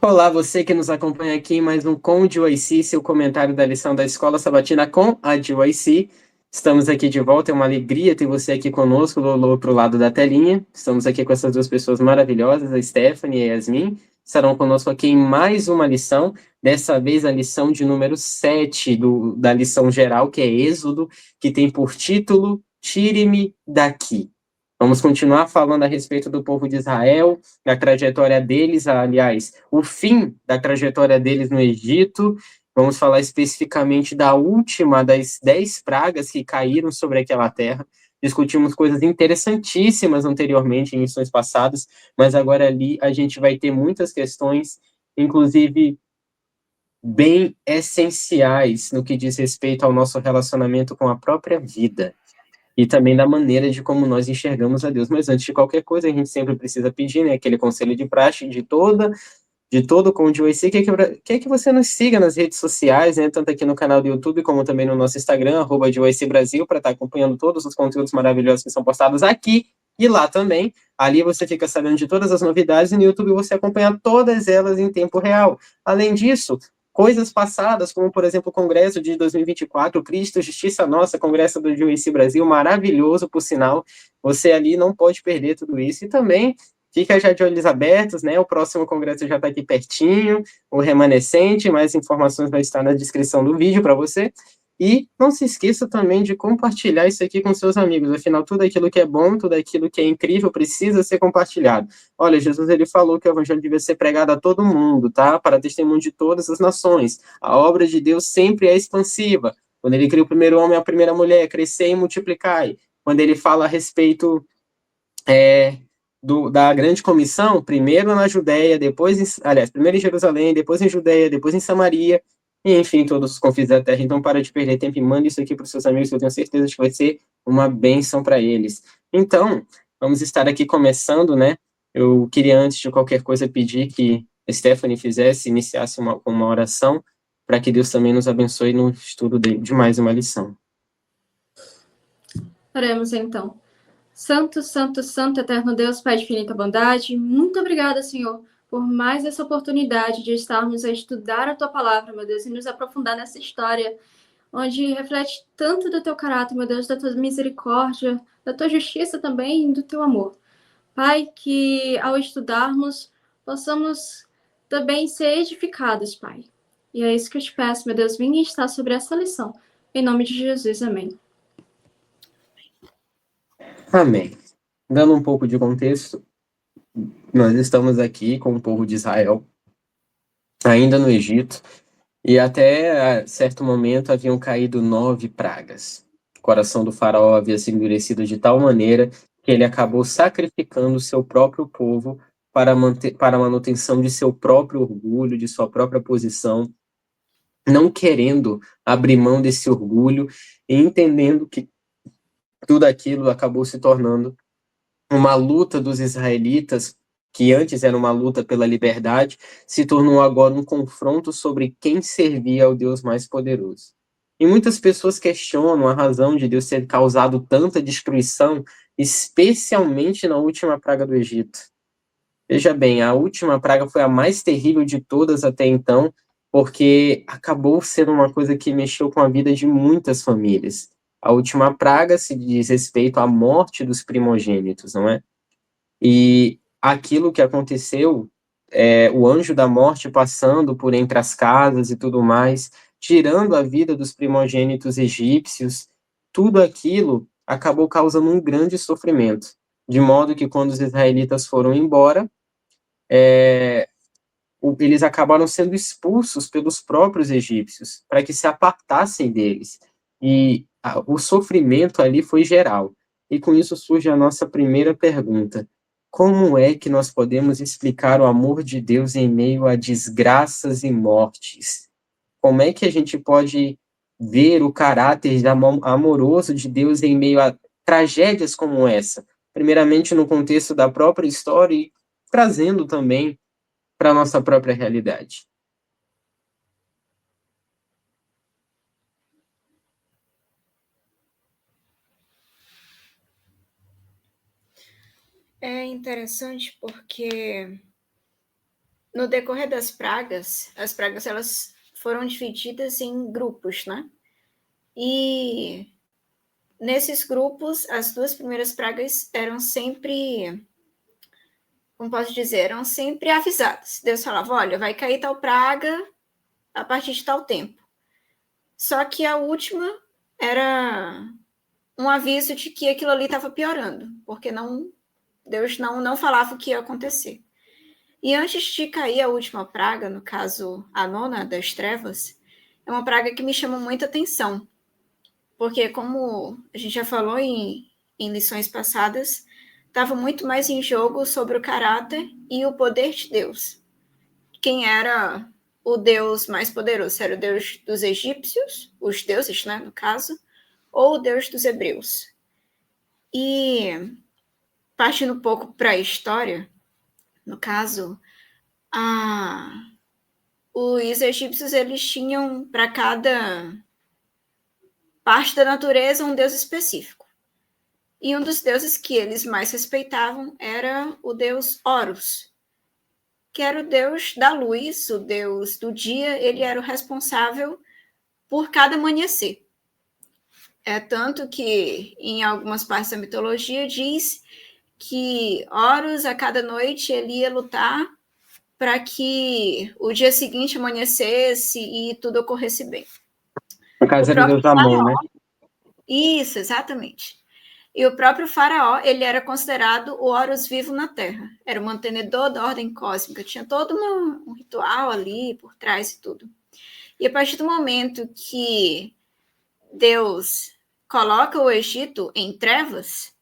Olá, você que nos acompanha aqui em mais um Com GYC, seu comentário da lição da Escola Sabatina com a GYC. Estamos aqui de volta, é uma alegria ter você aqui conosco do outro lado da telinha. Estamos aqui com essas duas pessoas maravilhosas, a Stephanie e a Yasmin. Estarão conosco aqui em mais uma lição, dessa vez a lição de número 7 da lição geral, que é Êxodo, que tem por título Tire-me daqui. Vamos continuar falando a respeito do povo de Israel, da trajetória deles, aliás, o fim da trajetória deles no Egito. Vamos falar especificamente da última das 10 pragas que caíram sobre aquela terra. Discutimos coisas interessantíssimas anteriormente, em lições passadas, mas agora ali a gente vai ter muitas questões, inclusive bem essenciais no que diz respeito ao nosso relacionamento com a própria vida e também da maneira de como nós enxergamos a Deus. Mas antes de qualquer coisa, a gente sempre precisa pedir, né, aquele conselho de praxe de todo com o GYC, que você nos siga nas redes sociais, né, tanto aqui no canal do YouTube, como também no nosso Instagram, @GYC Brasil, para estar acompanhando todos os conteúdos maravilhosos que são postados aqui e lá também. Ali você fica sabendo de todas as novidades e no YouTube você acompanha todas elas em tempo real. Além disso, coisas passadas, como, por exemplo, o Congresso de 2024, Cristo, Justiça Nossa, Congresso do GYC Brasil, maravilhoso, por sinal. Você ali não pode perder tudo isso. E também fica já de olhos abertos, né? O próximo congresso já está aqui pertinho, o remanescente, mais informações vai estar na descrição do vídeo para você. E não se esqueça também de compartilhar isso aqui com seus amigos. Afinal, tudo aquilo que é bom, tudo aquilo que é incrível precisa ser compartilhado. Olha, Jesus ele falou que o evangelho devia ser pregado a todo mundo, tá? Para testemunho de todas as nações. A obra de Deus sempre é expansiva. Quando ele cria o primeiro homem e a primeira mulher, crescei e multiplicai. Quando ele fala a respeito da grande comissão, primeiro na Judéia, primeiro em Jerusalém, depois em Judéia, depois em Samaria, e enfim, todos os confins da terra. Então, para de perder tempo e manda isso aqui para os seus amigos, que eu tenho certeza de que vai ser uma bênção para eles. Então, vamos estar aqui começando, né? Eu queria, antes de qualquer coisa, pedir que a Stephanie iniciasse uma oração, para que Deus também nos abençoe no estudo de mais uma lição. Oremos então. Santo, santo, santo, eterno Deus, Pai de infinita bondade, muito obrigada, Senhor, por mais essa oportunidade de estarmos a estudar a Tua palavra, meu Deus, e nos aprofundar nessa história, onde reflete tanto do Teu caráter, meu Deus, da Tua misericórdia, da Tua justiça também e do Teu amor. Pai, que ao estudarmos, possamos também ser edificados, Pai. E é isso que eu te peço, meu Deus, venha estar sobre essa lição. Em nome de Jesus, amém. Amém. Dando um pouco de contexto, nós estamos aqui com o povo de Israel, ainda no Egito, e até certo momento haviam caído 9 pragas. O coração do faraó havia se endurecido de tal maneira que ele acabou sacrificando o seu próprio povo para a manutenção de seu próprio orgulho, de sua própria posição, não querendo abrir mão desse orgulho e entendendo que tudo aquilo acabou se tornando uma luta dos israelitas, que antes era uma luta pela liberdade, se tornou agora um confronto sobre quem servia ao Deus mais poderoso. E muitas pessoas questionam a razão de Deus ter causado tanta destruição, especialmente na última praga do Egito. Veja bem, a última praga foi a mais terrível de todas até então, porque acabou sendo uma coisa que mexeu com a vida de muitas famílias. A última praga se diz respeito à morte dos primogênitos, não é? E aquilo que aconteceu, o anjo da morte passando por entre as casas e tudo mais, tirando a vida dos primogênitos egípcios, tudo aquilo acabou causando um grande sofrimento. De modo que quando os israelitas foram embora, eles acabaram sendo expulsos pelos próprios egípcios, para que se apartassem deles. E o sofrimento ali foi geral. E com isso surge a nossa primeira pergunta: como é que nós podemos explicar o amor de Deus em meio a desgraças e mortes? Como é que a gente pode ver o caráter amoroso de Deus em meio a tragédias como essa? Primeiramente, no contexto da própria história e trazendo também para a nossa própria realidade. É interessante porque no decorrer das pragas, as pragas elas foram divididas em grupos, né? E nesses grupos, as 2 primeiras pragas eram sempre, como posso dizer, eram sempre avisadas. Deus falava, olha, vai cair tal praga a partir de tal tempo. Só que a última era um aviso de que aquilo ali estava piorando, porque Deus não falava o que ia acontecer. E antes de cair a última praga, no caso a nona das trevas, é uma praga que me chama muita atenção, porque como a gente já falou em lições passadas, estava muito mais em jogo sobre o caráter e o poder de Deus. Quem era o Deus mais poderoso? Era o Deus dos egípcios, os deuses, né, no caso, ou o Deus dos hebreus? E partindo um pouco para a história, no caso, os egípcios eles tinham para cada parte da natureza um deus específico. E um dos deuses que eles mais respeitavam era o deus Horus, que era o deus da luz, o deus do dia, ele era o responsável por cada amanhecer. É tanto que em algumas partes da mitologia diz que Horus, a cada noite, ele ia lutar para que o dia seguinte amanhecesse e tudo ocorresse bem. No caso, O era o próprio Deus da mão, né? Isso, exatamente. E o próprio faraó, ele era considerado o Horus vivo na Terra. Era o mantenedor da ordem cósmica. Tinha todo um ritual ali por trás e tudo. E a partir do momento que Deus coloca o Egito em trevas,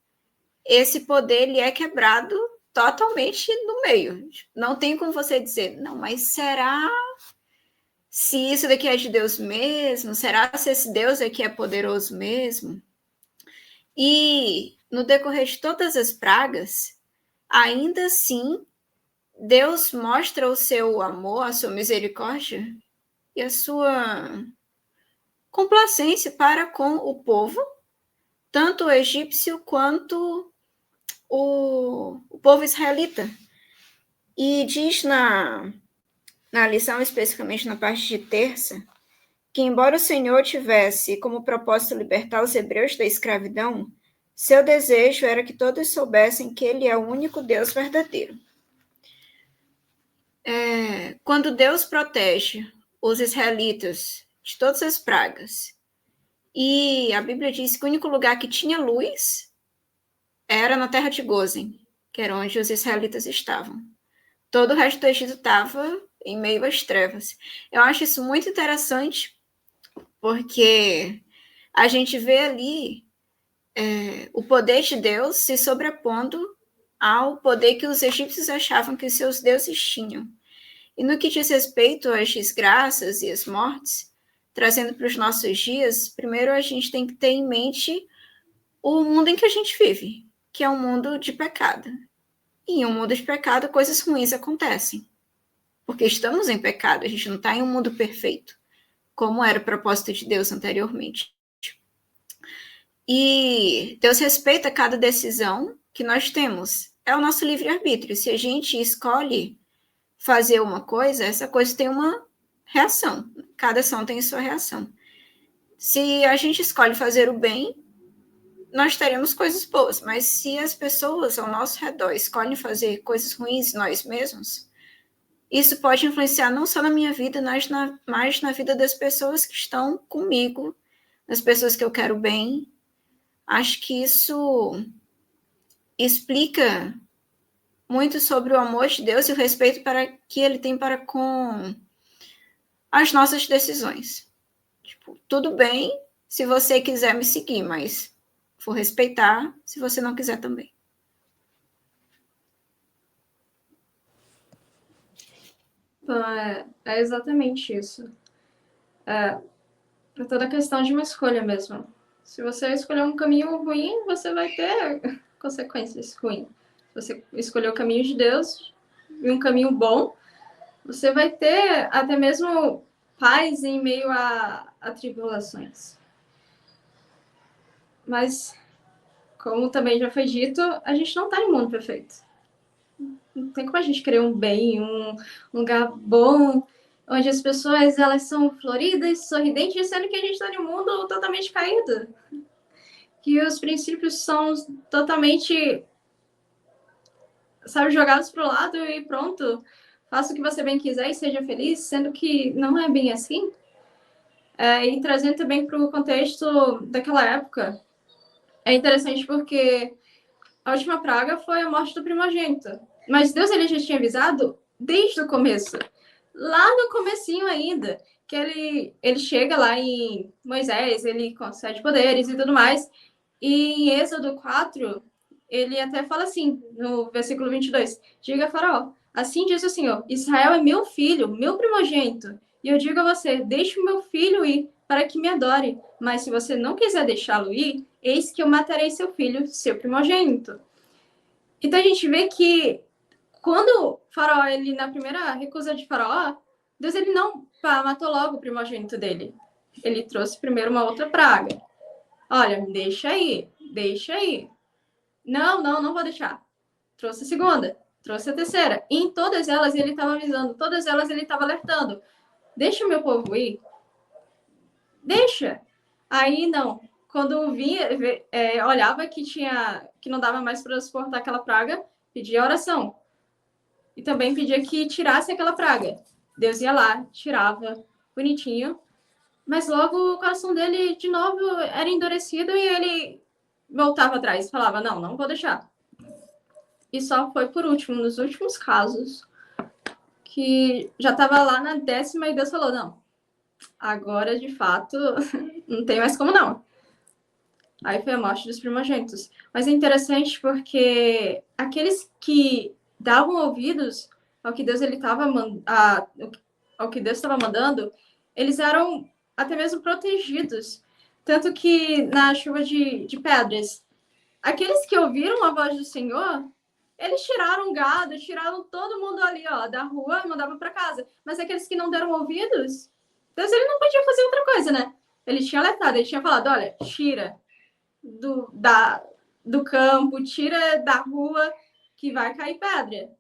esse poder ele é quebrado totalmente no meio. Não tem como você dizer, não, mas será se isso daqui é de Deus mesmo? Será se esse Deus aqui é poderoso mesmo? E no decorrer de todas as pragas, ainda assim, Deus mostra o seu amor, a sua misericórdia e a sua complacência para com o povo, tanto o egípcio quanto o povo israelita. E diz na lição, especificamente na parte de terça, que embora o Senhor tivesse como propósito libertar os hebreus da escravidão, seu desejo era que todos soubessem que ele é o único Deus verdadeiro. Quando Deus protege os israelitas de todas as pragas, e a Bíblia diz que o único lugar que tinha luz era na terra de Gozen, que era onde os israelitas estavam. Todo o resto do Egito estava em meio às trevas. Eu acho isso muito interessante, porque a gente vê ali o poder de Deus se sobrepondo ao poder que os egípcios achavam que os seus deuses tinham. E no que diz respeito às desgraças e às mortes, trazendo para os nossos dias, primeiro a gente tem que ter em mente o mundo em que a gente vive, que é um mundo de pecado. E em um mundo de pecado, coisas ruins acontecem. Porque estamos em pecado, a gente não está em um mundo perfeito, como era o propósito de Deus anteriormente. E Deus respeita cada decisão que nós temos. É o nosso livre-arbítrio. Se a gente escolhe fazer uma coisa, essa coisa tem uma reação. Cada ação tem sua reação. Se a gente escolhe fazer o bem, nós teremos coisas boas. Mas se as pessoas ao nosso redor escolhem fazer coisas ruins nós mesmos, isso pode influenciar não só na minha vida, mas na vida das pessoas que estão comigo, das pessoas que eu quero bem. Acho que isso explica muito sobre o amor de Deus e o respeito que ele tem para com as nossas decisões. Tipo, tudo bem se você quiser me seguir, mas vou respeitar se você não quiser também. Então, é exatamente isso. É toda a questão de uma escolha mesmo. Se você escolher um caminho ruim, você vai ter consequências ruins. Se você escolher o caminho de Deus e um caminho bom, você vai ter até mesmo paz em meio a tribulações. Mas, como também já foi dito, a gente não está em um mundo perfeito. Não tem como a gente querer um bem, um lugar bom, onde as pessoas elas são floridas, sorridentes, sendo que a gente está em um mundo totalmente caído. Que os princípios são totalmente, sabe, jogados para o lado e pronto. Faça o que você bem quiser e seja feliz, sendo que não é bem assim. E trazendo também para o contexto daquela época, é interessante porque a última praga foi a morte do primogênito. Mas Deus ele já tinha avisado desde o começo. Lá no comecinho ainda, que ele chega lá em Moisés, ele concede poderes e tudo mais. E em Êxodo 4, ele até fala assim, no versículo 22, diga a Faraó, assim diz o Senhor, Israel é meu filho, meu primogênito. E eu digo a você, deixe o meu filho ir para que me adore. Mas se você não quiser deixá-lo ir, eis que eu matarei seu filho, seu primogênito. Então a gente vê que quando Faraó, ele na primeira recusa de Faraó, Deus ele não matou logo o primogênito dele. Ele trouxe primeiro uma outra praga. Olha, deixa aí, deixa aí. Não vou deixar. Trouxe a segunda, trouxe a terceira. E em todas elas ele estava avisando, todas elas ele estava alertando. Deixa o meu povo ir. Deixa. Aí não. Quando vinha, olhava que não dava mais para suportar aquela praga, pedia oração. E também pedia que tirasse aquela praga. Deus ia lá, tirava, bonitinho. Mas logo o coração dele, de novo, era endurecido e ele voltava atrás. Falava, não vou deixar. E só foi por último, nos últimos casos, que já estava lá na 10ª e Deus falou, não, agora de fato não tem mais como não. Aí foi a morte dos primogênitos. Mas é interessante porque aqueles que davam ouvidos ao que Deus ele estava ao que Deus estava mandando, eles eram até mesmo protegidos. Tanto que na chuva de pedras, aqueles que ouviram a voz do Senhor, eles tiraram o gado, tiraram todo mundo ali, ó, da rua e mandavam para casa. Mas aqueles que não deram ouvidos, Deus ele não podia fazer outra coisa, né? Ele tinha alertado, ele tinha falado, olha, tira do campo, tira da rua que vai cair pedra.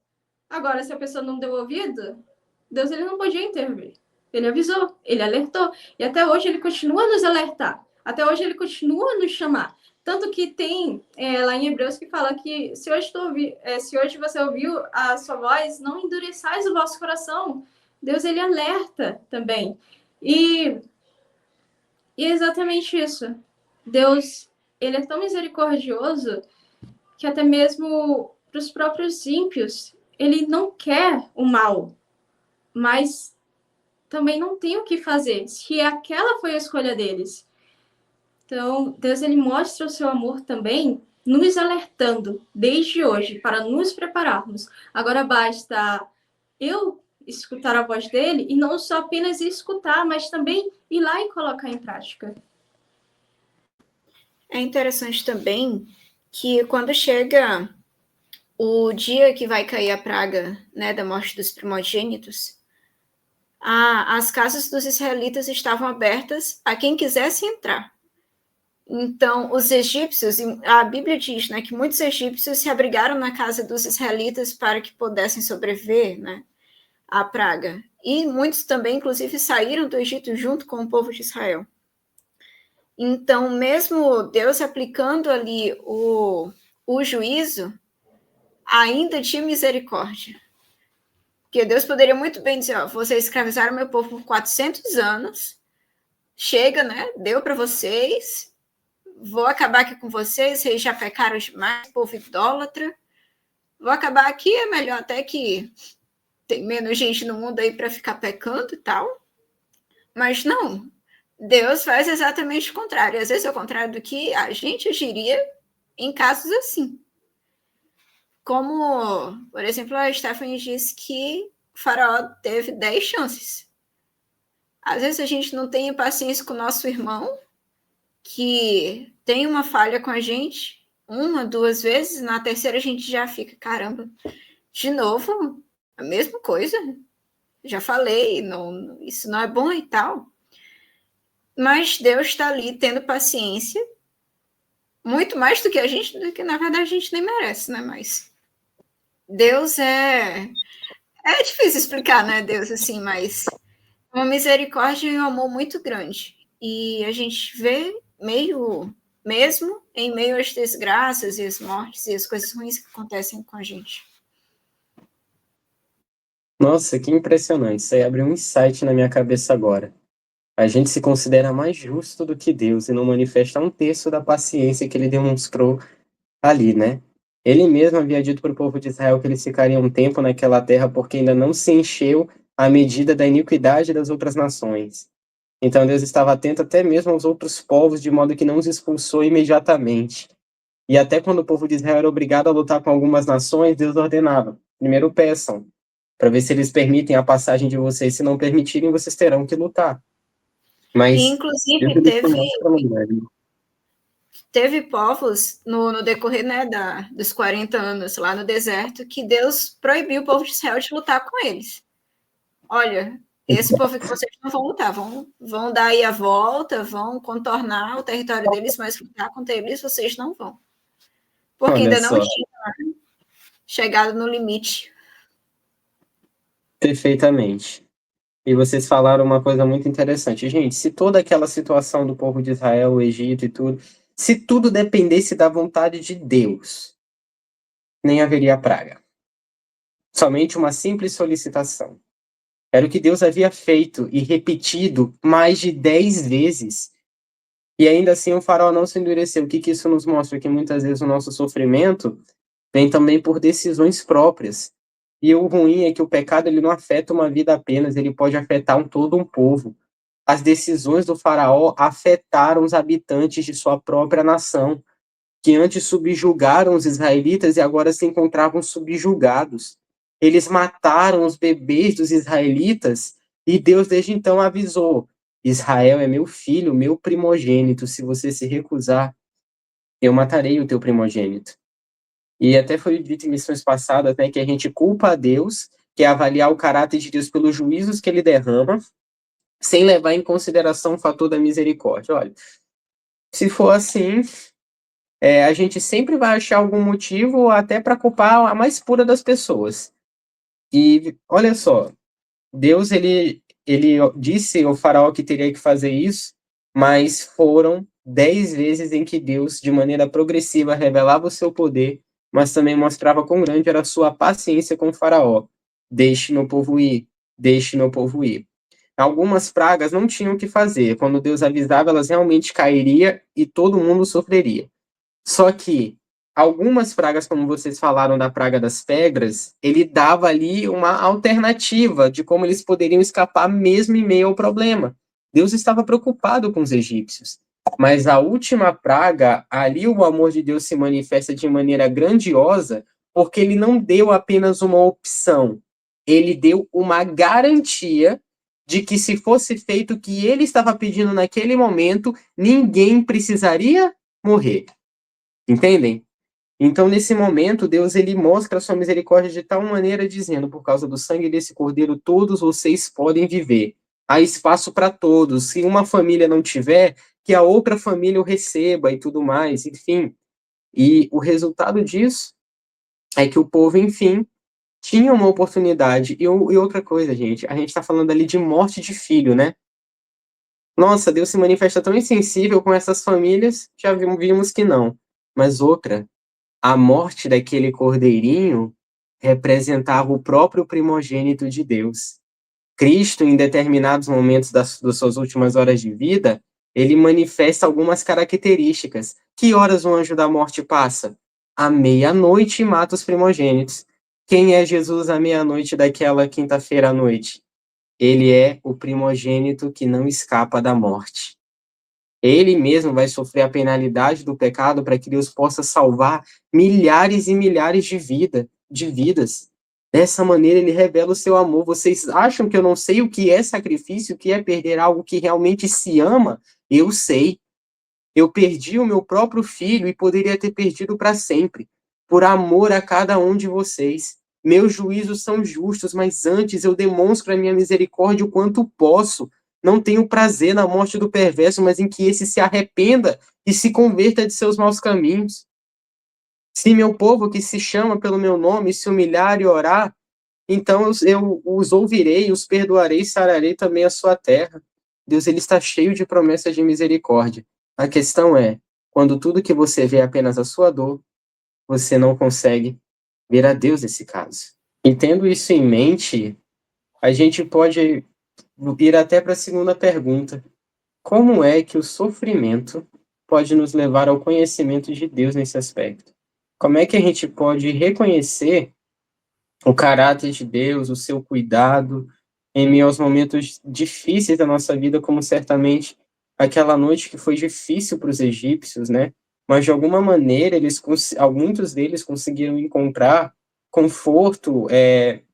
Agora, se a pessoa não deu ouvido, Deus ele não podia intervir. Ele avisou, ele alertou. E até hoje ele continua a nos alertar. Até hoje ele continua a nos chamar. Tanto que tem lá em Hebreus que fala que se hoje você ouviu a sua voz, não endureçais o vosso coração. Deus ele alerta também. E é exatamente isso. Deus ele é tão misericordioso que até mesmo para os próprios ímpios, ele não quer o mal, mas também não tem o que fazer, se aquela foi a escolha deles. Então, Deus ele mostra o seu amor também nos alertando desde hoje para nos prepararmos. Agora basta eu escutar a voz dele e não só apenas escutar, mas também ir lá e colocar em prática. É interessante também que quando chega o dia que vai cair a praga, né, da morte dos primogênitos, as casas dos israelitas estavam abertas a quem quisesse entrar. Então, os egípcios, a Bíblia diz, né, que muitos egípcios se abrigaram na casa dos israelitas para que pudessem sobreviver, né, à praga. E muitos também, inclusive, saíram do Egito junto com o povo de Israel. Então, mesmo Deus aplicando ali o juízo, ainda tinha misericórdia. Porque Deus poderia muito bem dizer, ó, vocês escravizaram meu povo por 400 anos, chega, né, deu para vocês, vou acabar aqui com vocês, vocês já pecaram demais, povo idólatra, vou acabar aqui, é melhor até que tem menos gente no mundo aí para ficar pecando e tal. Mas não, Deus faz exatamente o contrário. Às vezes é o contrário do que a gente agiria em casos assim. Como, por exemplo, a Stephanie disse que o Faraó teve 10 chances. Às vezes a gente não tem paciência com o nosso irmão, que tem uma falha com a gente, 1, 2 vezes, na terceira a gente já fica, caramba, de novo, a mesma coisa. Já falei, não, isso não é bom e tal. Mas Deus está ali tendo paciência, muito mais do que a gente, do que na verdade a gente nem merece, né? Mas Deus é difícil explicar, né, Deus, assim, mas uma misericórdia e um amor muito grande. E a gente vê mesmo em meio às desgraças e às mortes e as coisas ruins que acontecem com a gente. Nossa, que impressionante. Isso aí abriu um insight na minha cabeça agora. A gente se considera mais justo do que Deus e não manifesta um terço da paciência que ele demonstrou ali, né? Ele mesmo havia dito para o povo de Israel que eles ficariam um tempo naquela terra porque ainda não se encheu a medida da iniquidade das outras nações. Então Deus estava atento até mesmo aos outros povos, de modo que não os expulsou imediatamente. E até quando o povo de Israel era obrigado a lutar com algumas nações, Deus ordenava: primeiro peçam, para ver se eles permitem a passagem de vocês. Se não permitirem, vocês terão que lutar. E, Mas Deus inclusive, ele foi mais para teve povos no decorrer, né, dos 40 anos lá no deserto que Deus proibiu o povo de Israel de lutar com eles. Olha, esse povo que vocês não vão lutar, vão dar aí a volta, vão contornar o território deles, mas lutar contra eles vocês não vão. Porque Olha ainda não só, tinha chegado no limite. perfeitamente. E vocês falaram uma coisa muito interessante. Gente, se toda aquela situação do povo de Israel, o Egito e tudo, se tudo dependesse da vontade de Deus, nem haveria praga. Somente uma simples solicitação. Era o que Deus havia feito e repetido mais de 10 vezes. E ainda assim o faraó não se endureceu. O que isso nos mostra? Que muitas vezes o nosso sofrimento vem também por decisões próprias. E o ruim é que o pecado ele não afeta uma vida apenas, ele pode afetar todo um povo. As decisões do faraó afetaram os habitantes de sua própria nação, que antes subjugaram os israelitas e agora se encontravam subjugados. Eles mataram os bebês dos israelitas e Deus desde então avisou: Israel é meu filho, meu primogênito. Se você se recusar, eu matarei o teu primogênito. E até foi dito em missões passadas, né, que a gente culpa a Deus, que é avaliar o caráter de Deus pelos juízos que ele derrama, sem levar em consideração o fator da misericórdia. Olha, se for assim, a gente sempre vai achar algum motivo até para culpar a mais pura das pessoas. E olha só, Deus ele disse ao faraó que teria que fazer isso, mas foram 10 vezes em que Deus, de maneira progressiva, revelava o seu poder, mas também mostrava quão grande era a sua paciência com o faraó. Deixe meu povo ir, deixe meu povo ir. Algumas pragas não tinham o que fazer. Quando Deus avisava, elas realmente cairiam e todo mundo sofreria. Só que algumas pragas, como vocês falaram da praga das pedras, ele dava ali uma alternativa de como eles poderiam escapar mesmo em meio ao problema. Deus estava preocupado com os egípcios. Mas a última praga, ali o amor de Deus se manifesta de maneira grandiosa, porque ele não deu apenas uma opção, ele deu uma garantia de que se fosse feito o que ele estava pedindo naquele momento, ninguém precisaria morrer. Entendem? Então, nesse momento, Deus ele mostra a sua misericórdia de tal maneira, dizendo: por causa do sangue desse cordeiro, todos vocês podem viver. Há espaço para todos. Se uma família não tiver, que a outra família o receba e tudo mais, enfim. E o resultado disso é que o povo, enfim, tinha uma oportunidade. E outra coisa, gente, a gente está falando ali de morte de filho, né? Nossa, Deus se manifesta tão insensível com essas famílias, já vimos que não. Mas outra, a morte daquele cordeirinho representava o próprio primogênito de Deus. Cristo, em determinados momentos das suas últimas horas de vida, ele manifesta algumas características. Que horas o anjo da morte passa? À meia-noite e mata os primogênitos. Quem é Jesus à meia-noite daquela quinta-feira à noite? Ele é o primogênito que não escapa da morte. Ele mesmo vai sofrer a penalidade do pecado para que Deus possa salvar milhares e milhares de vidas. Dessa maneira, ele revela o seu amor. Vocês acham que eu não sei o que é sacrifício, o que é perder algo que realmente se ama? Eu sei. Eu perdi o meu próprio filho e poderia ter perdido para sempre, por amor a cada um de vocês. Meus juízos são justos, mas antes eu demonstro a minha misericórdia o quanto posso. Não tenho prazer na morte do perverso, mas em que esse se arrependa e se converta de seus maus caminhos. Se meu povo que se chama pelo meu nome se humilhar e orar, então eu os ouvirei, os perdoarei e sararei também a sua terra. Deus, ele está cheio de promessas de misericórdia. A questão é, quando tudo que você vê é apenas a sua dor, você não consegue ver a Deus nesse caso. E tendo isso em mente, a gente pode ir até para a segunda pergunta. Como é que o sofrimento pode nos levar ao conhecimento de Deus nesse aspecto? Como é que a gente pode reconhecer o caráter de Deus, o seu cuidado, em meio aos momentos difíceis da nossa vida, como certamente aquela noite que foi difícil para os egípcios, né? Mas de alguma maneira muitos deles conseguiram encontrar conforto,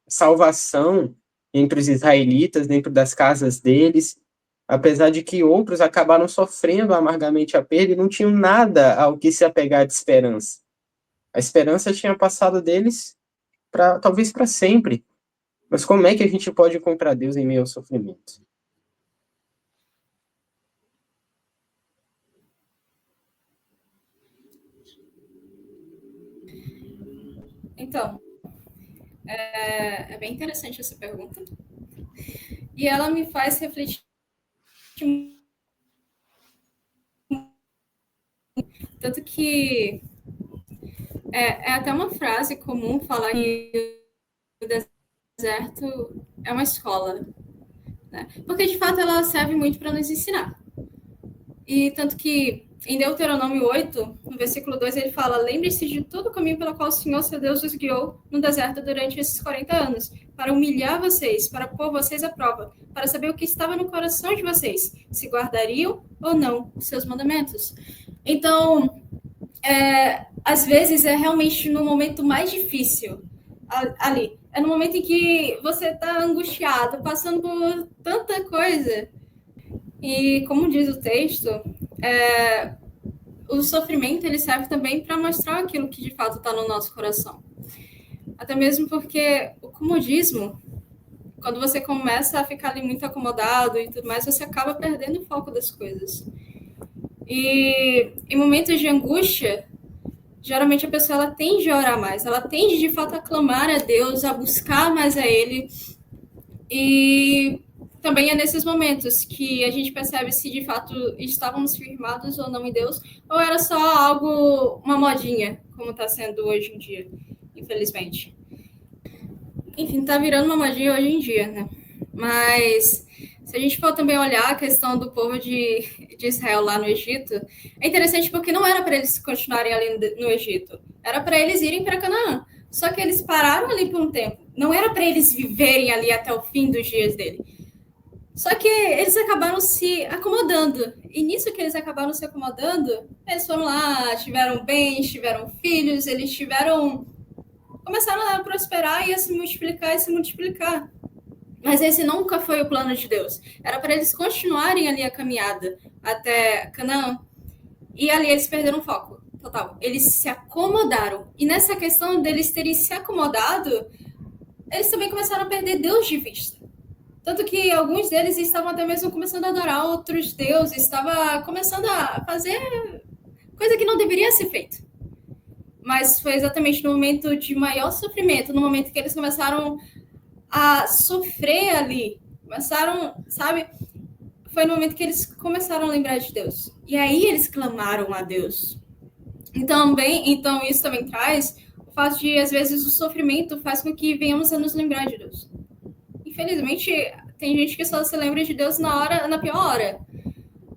salvação entre os israelitas, dentro das casas deles, apesar de que outros acabaram sofrendo amargamente a perda e não tinham nada ao que se apegar de esperança. A esperança tinha passado deles talvez para sempre. Mas como é que a gente pode encontrar Deus em meio ao sofrimento? Então, é bem interessante essa pergunta. E ela me faz refletir. Tanto que é até uma frase comum falar que o deserto é uma escola, né? Porque de fato ela serve muito para nos ensinar. E tanto que em Deuteronômio 8, no versículo 2, ele fala: lembre-se de todo o caminho pelo qual o Senhor, seu Deus, os guiou no deserto durante esses 40 anos, para humilhar vocês, para pôr vocês à prova, para saber o que estava no coração de vocês, se guardariam ou não os seus mandamentos. Então, às vezes é realmente no momento mais difícil ali. É no momento em que você está angustiado, passando por tanta coisa. E como diz o texto, o sofrimento ele serve também para mostrar aquilo que de fato está no nosso coração. Até mesmo porque o comodismo, quando você começa a ficar ali muito acomodado e tudo mais, você acaba perdendo o foco das coisas. E em momentos de angústia, geralmente a pessoa ela tende a orar mais, ela tende de fato a clamar a Deus, a buscar mais a Ele. E também é nesses momentos que a gente percebe se de fato estávamos firmados ou não em Deus, ou era só algo, uma modinha, como está sendo hoje em dia, infelizmente. Enfim, tá virando uma modinha hoje em dia, né? Mas se a gente for também olhar a questão do povo de Israel lá no Egito, é interessante porque não era para eles continuarem ali no Egito, era para eles irem para Canaã. Só que eles pararam ali por um tempo. Não era para eles viverem ali até o fim dos dias dele. Só que eles acabaram se acomodando. E nisso que eles acabaram se acomodando, eles foram lá, tiveram bens, tiveram filhos, eles começaram a prosperar e a se multiplicar e se multiplicar. Mas esse nunca foi o plano de Deus. Era para eles continuarem ali a caminhada até Canaã. E ali eles perderam o foco total. Eles se acomodaram. E nessa questão deles terem se acomodado, eles também começaram a perder Deus de vista. Tanto que alguns deles estavam até mesmo começando a adorar outros deuses, estava começando a fazer coisa que não deveria ser feita. Mas foi exatamente no momento de maior sofrimento, no momento que eles começaram a sofrer ali, começaram, sabe? Foi no momento que eles começaram a lembrar de Deus. E aí eles clamaram a Deus. Então isso também traz o fato de, às vezes, o sofrimento faz com que venhamos a nos lembrar de Deus. Infelizmente, tem gente que só se lembra de Deus na pior hora.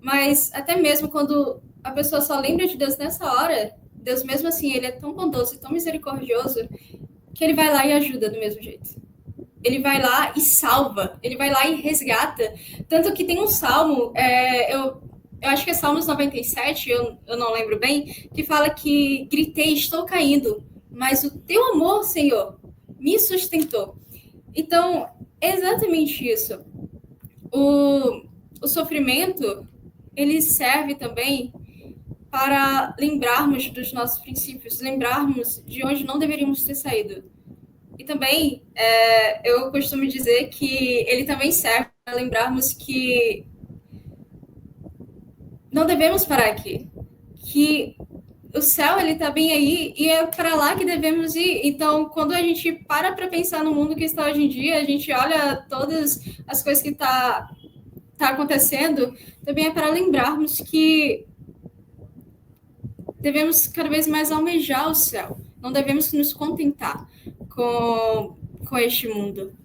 Mas até mesmo quando a pessoa só lembra de Deus nessa hora, Deus mesmo assim, ele é tão bondoso e tão misericordioso que ele vai lá e ajuda do mesmo jeito. Ele vai lá e salva, ele vai lá e resgata. Tanto que tem um salmo, eu acho que é Salmos 97, eu não lembro bem, que fala que gritei, estou caindo, mas o teu amor, Senhor, me sustentou. Então, é exatamente isso. O sofrimento, ele serve também para lembrarmos dos nossos princípios, lembrarmos de onde não deveríamos ter saído. E também, eu costumo dizer que ele também serve para lembrarmos que não devemos parar aqui. Que o céu, ele tá bem aí e é para lá que devemos ir. Então, quando a gente para pensar no mundo que está hoje em dia, a gente olha todas as coisas que tá acontecendo, também é para lembrarmos que devemos cada vez mais almejar o céu. Não devemos nos contentar com este mundo.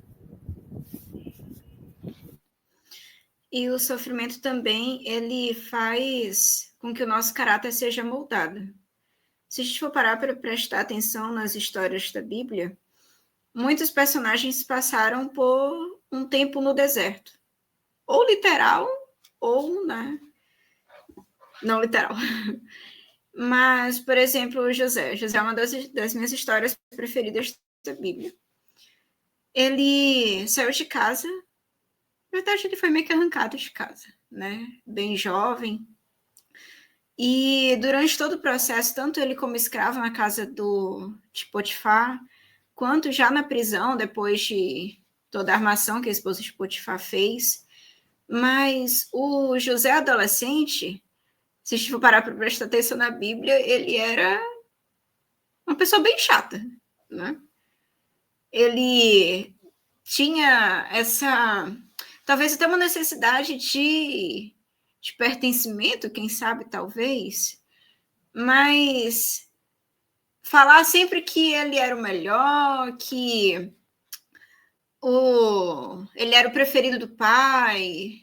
E o sofrimento também, ele faz com que o nosso caráter seja moldado. Se a gente for parar para prestar atenção nas histórias da Bíblia, muitos personagens passaram por um tempo no deserto. Ou literal, ou, né, não literal. Mas, por exemplo, o José. José é uma das minhas histórias preferidas da Bíblia. Ele saiu de casa. Na verdade, ele foi meio que arrancado de casa, né? Bem jovem. E durante todo o processo, tanto ele como escravo na casa de Potifar, quanto já na prisão, depois de toda a armação que a esposa de Potifar fez. Mas o José adolescente, se a gente for parar para prestar atenção na Bíblia, ele era uma pessoa bem chata, né? Ele tinha talvez até uma necessidade de pertencimento, quem sabe, talvez, mas falar sempre que ele era o melhor, que ele era o preferido do pai.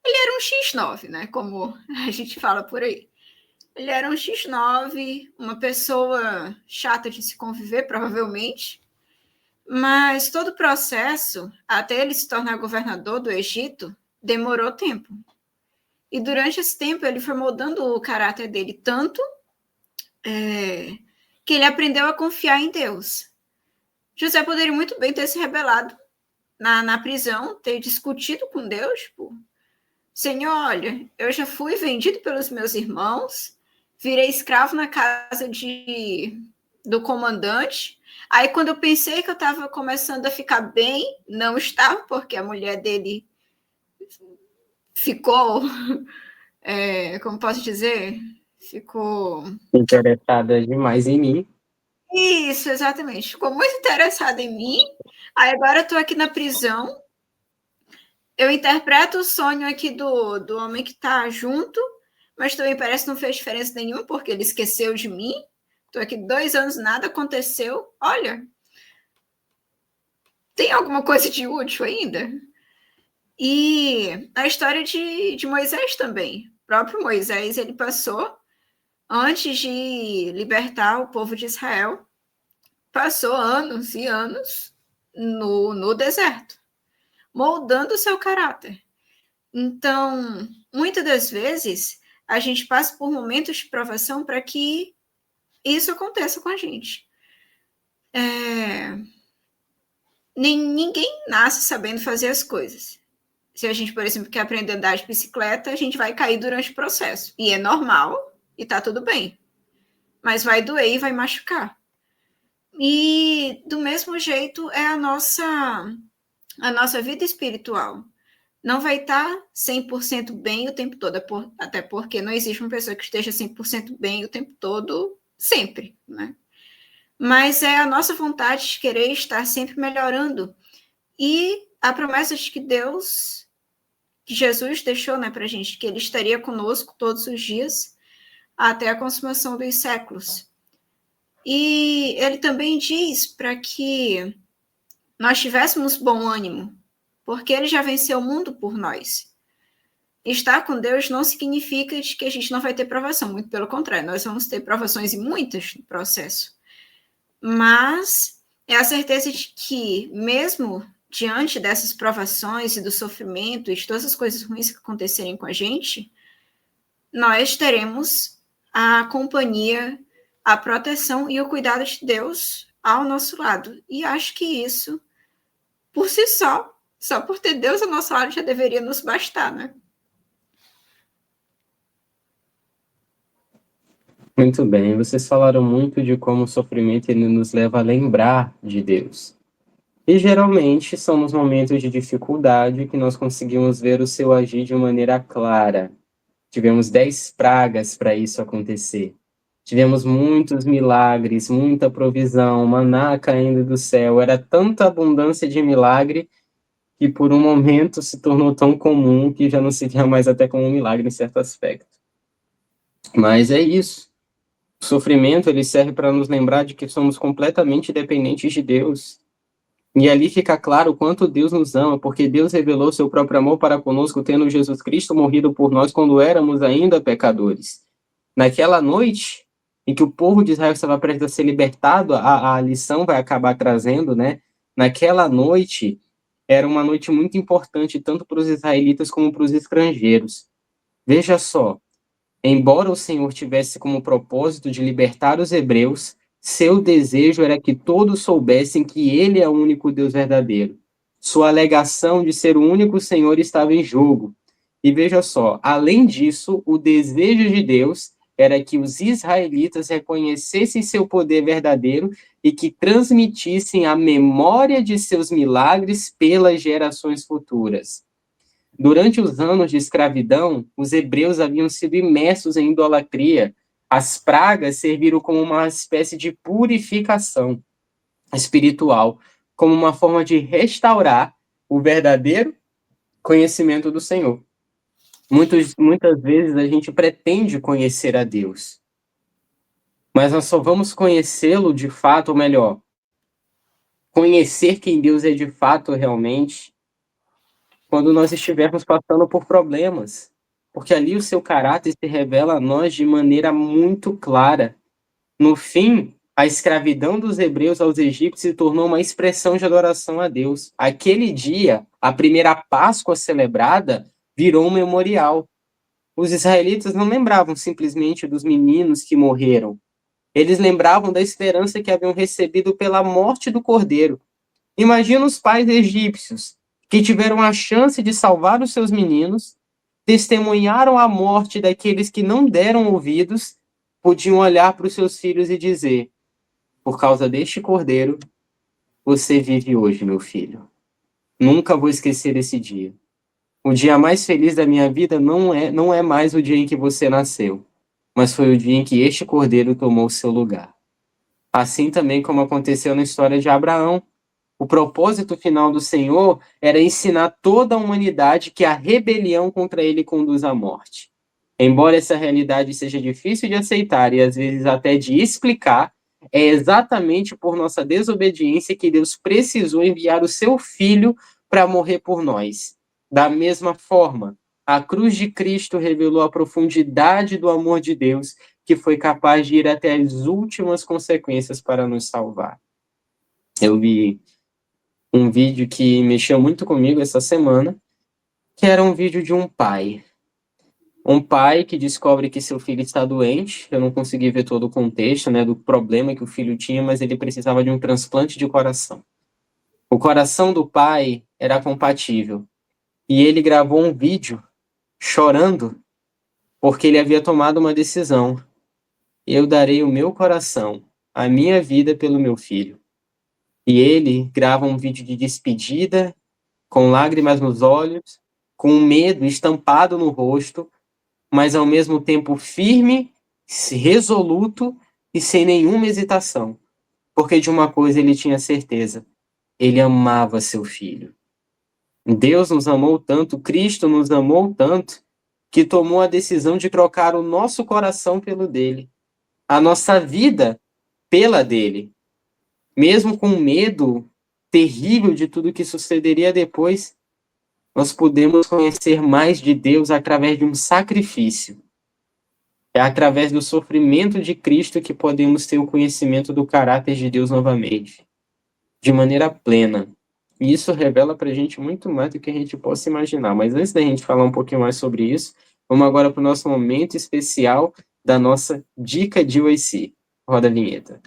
Ele era um X9, né? Como a gente fala por aí. Ele era um X9, uma pessoa chata de se conviver, provavelmente. Mas todo o processo, até ele se tornar governador do Egito, demorou tempo. E durante esse tempo, ele foi moldando o caráter dele tanto que ele aprendeu a confiar em Deus. José poderia muito bem ter se rebelado na prisão, ter discutido com Deus, tipo, Senhor, olha, eu já fui vendido pelos meus irmãos, virei escravo na casa do comandante. Aí, quando eu pensei que eu estava começando a ficar bem, não estava, porque a mulher dele ficou, como posso dizer? Ficou... interessada demais em mim. Isso, exatamente. Ficou muito interessada em mim. Aí, agora eu estou aqui na prisão. Eu interpreto o sonho aqui do homem que está junto, mas também parece que não fez diferença nenhuma, porque ele esqueceu de mim. Estou aqui 2 anos, nada aconteceu. Olha, tem alguma coisa de útil ainda? E a história de Moisés também. O próprio Moisés, ele passou, antes de libertar o povo de Israel, passou anos e anos no deserto, moldando o seu caráter. Então, muitas das vezes, a gente passa por momentos de provação para que isso aconteça com a gente. Ninguém nasce sabendo fazer as coisas. Se a gente, por exemplo, quer aprender a andar de bicicleta, a gente vai cair durante o processo. E é normal, e tá tudo bem. Mas vai doer e vai machucar. E, do mesmo jeito, é a nossa vida espiritual. Não vai estar 100% bem o tempo todo, até porque não existe uma pessoa que esteja 100% bem o tempo todo, sempre, né? Mas é a nossa vontade de querer estar sempre melhorando. E a promessa de que Jesus deixou, né, para a gente, que ele estaria conosco todos os dias, até a consumação dos séculos. E ele também diz para que nós tivéssemos bom ânimo, porque ele já venceu o mundo por nós. Estar com Deus não significa que a gente não vai ter provação, muito pelo contrário, nós vamos ter provações e muitas no processo. Mas é a certeza de que, mesmo diante dessas provações e do sofrimento e de todas as coisas ruins que acontecerem com a gente, nós teremos a companhia, a proteção e o cuidado de Deus ao nosso lado. E acho que isso, por si só por ter Deus ao nosso lado, já deveria nos bastar, né? Muito bem, vocês falaram muito de como o sofrimento ele nos leva a lembrar de Deus. E geralmente são nos momentos de dificuldade que nós conseguimos ver o seu agir de maneira clara. Tivemos 10 pragas para isso acontecer. Tivemos muitos milagres, muita provisão, maná caindo do céu. Era tanta abundância de milagre que por um momento se tornou tão comum que já não se via mais até como um milagre em certo aspecto. Mas é isso. O sofrimento ele serve para nos lembrar de que somos completamente dependentes de Deus. E ali fica claro o quanto Deus nos ama, porque Deus revelou seu próprio amor para conosco, tendo Jesus Cristo morrido por nós quando éramos ainda pecadores. Naquela noite em que o povo de Israel estava prestes a ser libertado, a lição vai acabar trazendo, né? Naquela noite, era uma noite muito importante, tanto para os israelitas como para os estrangeiros. Veja só, embora o Senhor tivesse como propósito de libertar os hebreus, seu desejo era que todos soubessem que ele é o único Deus verdadeiro. Sua alegação de ser o único Senhor estava em jogo. E veja só, além disso, o desejo de Deus era que os israelitas reconhecessem seu poder verdadeiro e que transmitissem a memória de seus milagres pelas gerações futuras. Durante os anos de escravidão, os hebreus haviam sido imersos em idolatria. As pragas serviram como uma espécie de purificação espiritual, como uma forma de restaurar o verdadeiro conhecimento do Senhor. Muitas vezes a gente pretende conhecer a Deus, mas nós só vamos conhecê-lo de fato, ou melhor, conhecer quem Deus é de fato realmente, quando nós estivermos passando por problemas, porque ali o seu caráter se revela a nós de maneira muito clara. No fim, a escravidão dos hebreus aos egípcios se tornou uma expressão de adoração a Deus. Aquele dia, a primeira Páscoa celebrada, virou um memorial. Os israelitas não lembravam simplesmente dos meninos que morreram. Eles lembravam da esperança que haviam recebido pela morte do cordeiro. Imagina os pais egípcios que tiveram a chance de salvar os seus meninos, testemunharam a morte daqueles que não deram ouvidos, podiam olhar para os seus filhos e dizer: por causa deste cordeiro, você vive hoje, meu filho. Nunca vou esquecer esse dia. O dia mais feliz da minha vida não é mais o dia em que você nasceu, mas foi o dia em que este cordeiro tomou seu lugar. Assim também como aconteceu na história de Abraão. O propósito final do Senhor era ensinar toda a humanidade que a rebelião contra ele conduz à morte. Embora essa realidade seja difícil de aceitar e às vezes até de explicar, é exatamente por nossa desobediência que Deus precisou enviar o seu Filho para morrer por nós. Da mesma forma, a cruz de Cristo revelou a profundidade do amor de Deus, que foi capaz de ir até as últimas consequências para nos salvar. Eu vi um vídeo que mexeu muito comigo essa semana, que era um vídeo de um pai. Um pai que descobre que seu filho está doente. Eu não consegui ver todo o contexto, né, do problema que o filho tinha, mas ele precisava de um transplante de coração. O coração do pai era compatível. E ele gravou um vídeo chorando porque ele havia tomado uma decisão. Eu darei o meu coração, a minha vida pelo meu filho. E ele grava um vídeo de despedida, com lágrimas nos olhos, com medo estampado no rosto, mas ao mesmo tempo firme, resoluto e sem nenhuma hesitação. Porque de uma coisa ele tinha certeza: ele amava seu filho. Deus nos amou tanto, Cristo nos amou tanto, que tomou a decisão de trocar o nosso coração pelo dele, a nossa vida pela dele. Mesmo com medo terrível de tudo que sucederia depois, nós podemos conhecer mais de Deus através de um sacrifício. É através do sofrimento de Cristo que podemos ter o conhecimento do caráter de Deus novamente, de maneira plena. E isso revela para a gente muito mais do que a gente possa imaginar. Mas antes da gente falar um pouquinho mais sobre isso, vamos agora para o nosso momento especial da nossa Dica de UIC. Roda a vinheta.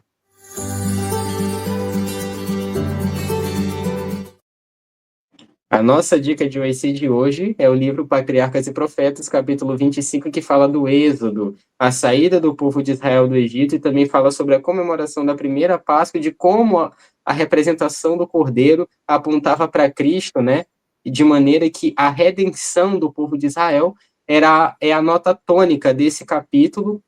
A nossa dica de UIC de hoje é o livro Patriarcas e Profetas, capítulo 25, que fala do Êxodo, a saída do povo de Israel do Egito, e também fala sobre a comemoração da primeira Páscoa, de como a representação do Cordeiro apontava para Cristo, né? E de maneira que a redenção do povo de Israel é a nota tônica desse capítulo,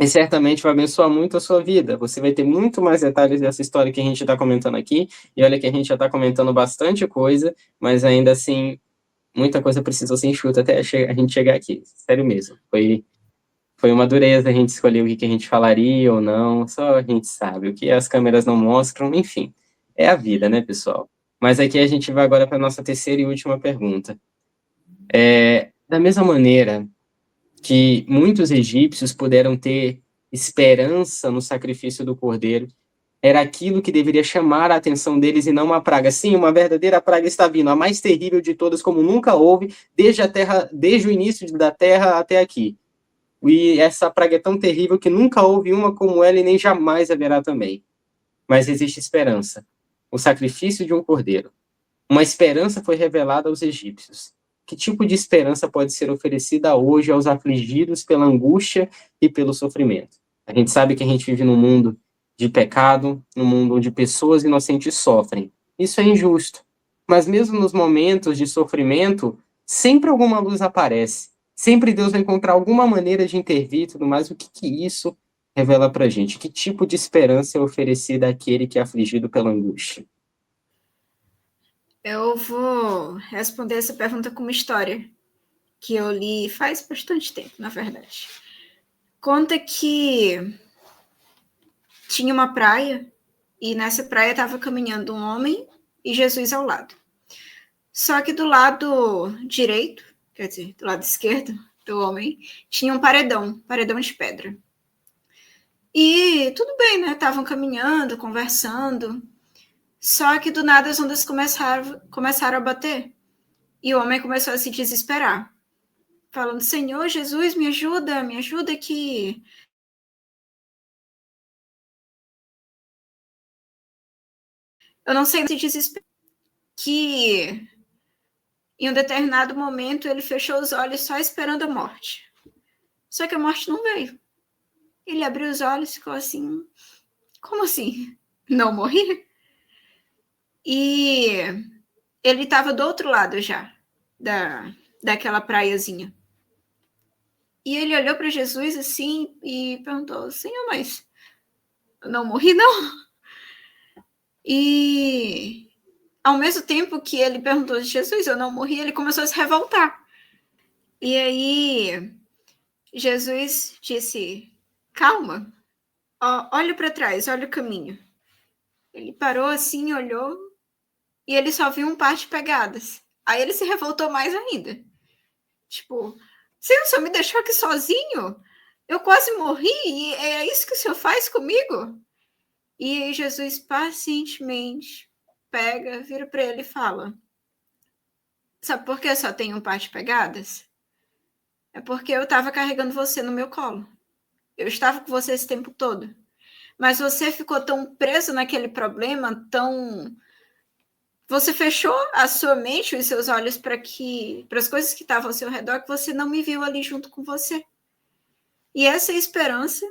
e certamente vai abençoar muito a sua vida. Você vai ter muito mais detalhes dessa história que a gente está comentando aqui, e olha que a gente já está comentando bastante coisa, mas ainda assim, muita coisa precisou ser enxuta até a gente chegar aqui. Sério mesmo. Foi uma dureza a gente escolher o que a gente falaria ou não, só a gente sabe. O que as câmeras não mostram, enfim. É a vida, né, pessoal? Mas aqui a gente vai agora para a nossa terceira e última pergunta. Da mesma maneira que muitos egípcios puderam ter esperança no sacrifício do cordeiro, era aquilo que deveria chamar a atenção deles e não uma praga. Sim, uma verdadeira praga está vindo, a mais terrível de todas, como nunca houve, desde o início da Terra até aqui. E essa praga é tão terrível que nunca houve uma como ela e nem jamais haverá também. Mas existe esperança. O sacrifício de um cordeiro. Uma esperança foi revelada aos egípcios. Que tipo de esperança pode ser oferecida hoje aos afligidos pela angústia e pelo sofrimento? A gente sabe que a gente vive num mundo de pecado, num mundo onde pessoas inocentes sofrem. Isso é injusto. Mas mesmo nos momentos de sofrimento, sempre alguma luz aparece. Sempre Deus vai encontrar alguma maneira de intervir e tudo mais. O que isso revela pra gente? Que tipo de esperança é oferecida àquele que é afligido pela angústia? Eu vou responder essa pergunta com uma história que eu li faz bastante tempo, na verdade. Conta que tinha uma praia e nessa praia estava caminhando um homem e Jesus ao lado. Só que do lado direito, quer dizer, do lado esquerdo do homem, tinha um paredão de pedra. E tudo bem, né? Estavam caminhando, conversando. Só que do nada as ondas começaram a bater. E o homem começou a se desesperar. Falando, Senhor Jesus, me ajuda aqui. Eu não sei se desesperar. Que em um determinado momento ele fechou os olhos só esperando a morte. Só que a morte não veio. Ele abriu os olhos e ficou assim, como assim? Não morri? E ele estava do outro lado já, daquela praiazinha. E ele olhou para Jesus assim e perguntou, Senhor, mas eu não morri, não? E ao mesmo tempo que ele perguntou, Jesus, eu não morri, ele começou a se revoltar. E aí Jesus disse, calma, olha para trás, olha o caminho. Ele parou assim, olhou, e ele só viu um par de pegadas. Aí ele se revoltou mais ainda. Tipo, Senhor, o senhor me deixou aqui sozinho? Eu quase morri e é isso que o senhor faz comigo? E aí Jesus pacientemente pega, vira para ele e fala, sabe por que eu só tenho um par de pegadas? É porque eu estava carregando você no meu colo. Eu estava com você esse tempo todo. Mas você ficou tão preso naquele problema, você fechou a sua mente e os seus olhos para as coisas que estavam ao seu redor, que você não me viu ali junto com você. E essa é a esperança